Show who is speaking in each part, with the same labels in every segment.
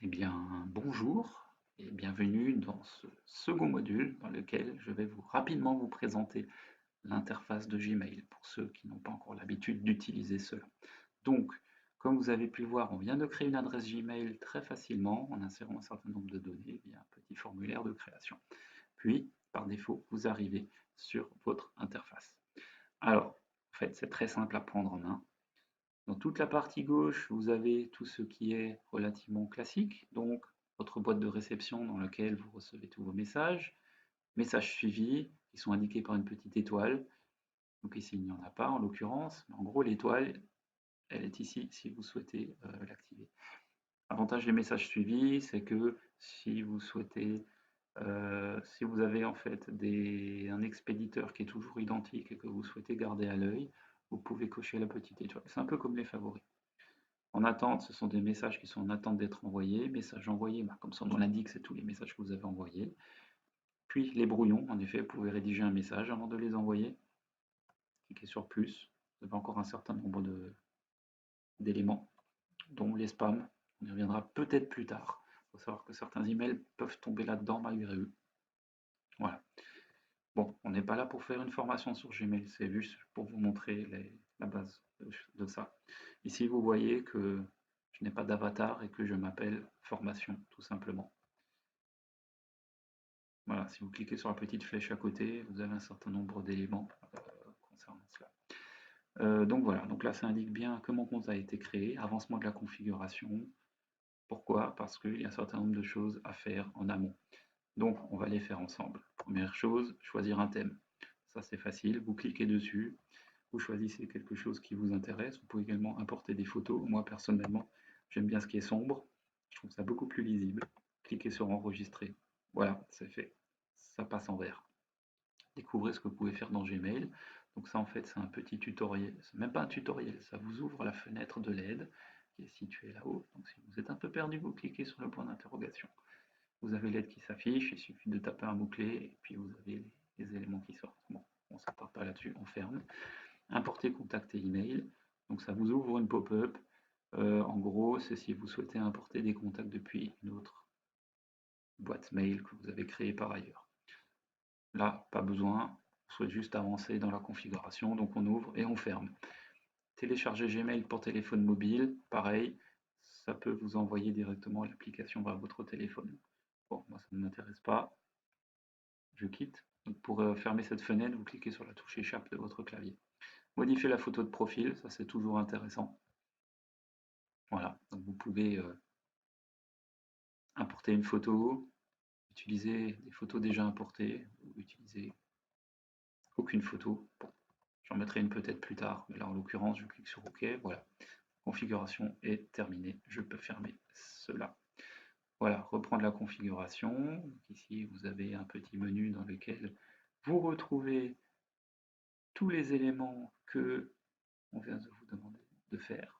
Speaker 1: Eh bien, bonjour et bienvenue dans ce second module dans lequel je vais rapidement vous présenter l'interface de Gmail pour ceux qui n'ont pas encore l'habitude d'utiliser cela. Donc, comme vous avez pu le voir, on vient de créer une adresse Gmail très facilement en insérant un certain nombre de données via un petit formulaire de création. Puis, par défaut, vous arrivez sur votre interface. Alors, en fait, c'est très simple à prendre en main. Dans toute la partie gauche, vous avez tout ce qui est relativement classique, donc votre boîte de réception dans laquelle vous recevez tous vos messages, messages suivis, qui sont indiqués par une petite étoile. Donc ici, il n'y en a pas en l'occurrence, mais en gros, l'étoile, elle est ici si vous souhaitez l'activer. L'avantage des messages suivis, c'est que si vous souhaitez, si vous avez en fait un expéditeur qui est toujours identique et que vous souhaitez garder à l'œil, vous pouvez cocher la petite étoile. C'est un peu comme les favoris. En attente, ce sont des messages qui sont en attente d'être envoyés. Messages envoyés, comme son nom l'indique, c'est tous les messages que vous avez envoyés. Puis les brouillons, en effet, vous pouvez rédiger un message avant de les envoyer. Cliquez sur plus. Vous avez encore un certain nombre d'éléments, dont les spams. On y reviendra peut-être plus tard. Il faut savoir que certains emails peuvent tomber là-dedans malgré eux. Voilà. Bon, on n'est pas là pour faire une formation sur Gmail, c'est juste pour vous montrer la base de ça. Ici, vous voyez que je n'ai pas d'avatar et que je m'appelle formation, tout simplement. Voilà, si vous cliquez sur la petite flèche à côté, vous avez un certain nombre d'éléments concernant cela. Donc voilà, donc là ça indique bien que mon compte a été créé, avancement de la configuration. Pourquoi? Parce qu'il y a un certain nombre de choses à faire en amont. Donc on va les faire ensemble. Première chose, choisir un thème. Ça c'est facile, vous cliquez dessus, vous choisissez quelque chose qui vous intéresse. Vous pouvez également importer des photos. Moi personnellement, j'aime bien ce qui est sombre. Je trouve ça beaucoup plus lisible. Cliquez sur enregistrer. Voilà, c'est fait. Ça passe en vert. Découvrez ce que vous pouvez faire dans Gmail. Donc ça en fait c'est un petit tutoriel. C'est même pas un tutoriel, ça vous ouvre la fenêtre de l'aide qui est située là-haut. Donc si vous êtes un peu perdu, vous cliquez sur le point d'interrogation. Vous avez l'aide qui s'affiche, il suffit de taper un mot-clé et puis vous avez les éléments qui sortent. Bon, on ne s'attarde pas là-dessus, on ferme. Importer contact et email. Donc ça vous ouvre une pop-up. En gros, c'est si vous souhaitez importer des contacts depuis une autre boîte mail que vous avez créée par ailleurs. Là, pas besoin, on souhaite juste avancer dans la configuration, donc on ouvre et on ferme. Télécharger Gmail pour téléphone mobile, pareil, ça peut vous envoyer directement l'application vers votre téléphone. Bon, moi ça ne m'intéresse pas, je quitte. Donc pour fermer cette fenêtre, vous cliquez sur la touche échappe de votre clavier. Modifier la photo de profil, ça c'est toujours intéressant. Voilà, donc vous pouvez importer une photo, utiliser des photos déjà importées, ou utiliser aucune photo. Bon, j'en mettrai une peut-être plus tard, mais là en l'occurrence je clique sur OK, voilà. Configuration est terminée, je peux fermer cela. Voilà, reprendre la configuration. Donc ici vous avez un petit menu dans lequel vous retrouvez tous les éléments que on vient de vous demander de faire.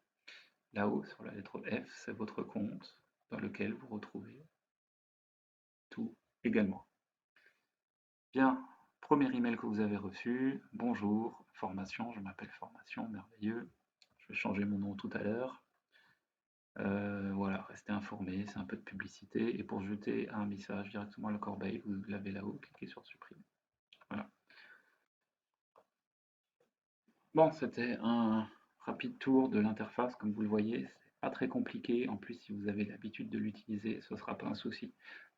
Speaker 1: Là-haut, sur la lettre F, c'est votre compte dans lequel vous retrouvez tout également. Bien, premier email que vous avez reçu. Bonjour, formation, je m'appelle Formation, merveilleux. Je vais changer mon nom tout à l'heure. Voilà, restez informé, c'est un peu de publicité. Et pour jeter un message directement à la corbeille, vous l'avez là-haut, cliquez sur supprimer. Voilà. Bon, c'était un rapide tour de l'interface, comme vous le voyez, c'est pas très compliqué. En plus, si vous avez l'habitude de l'utiliser, ce ne sera pas un souci.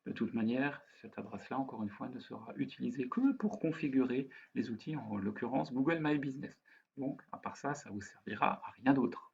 Speaker 1: De toute manière, cette adresse-là, encore une fois, ne sera utilisée que pour configurer les outils, en l'occurrence Google My Business. Donc, à part ça, ça vous servira à rien d'autre.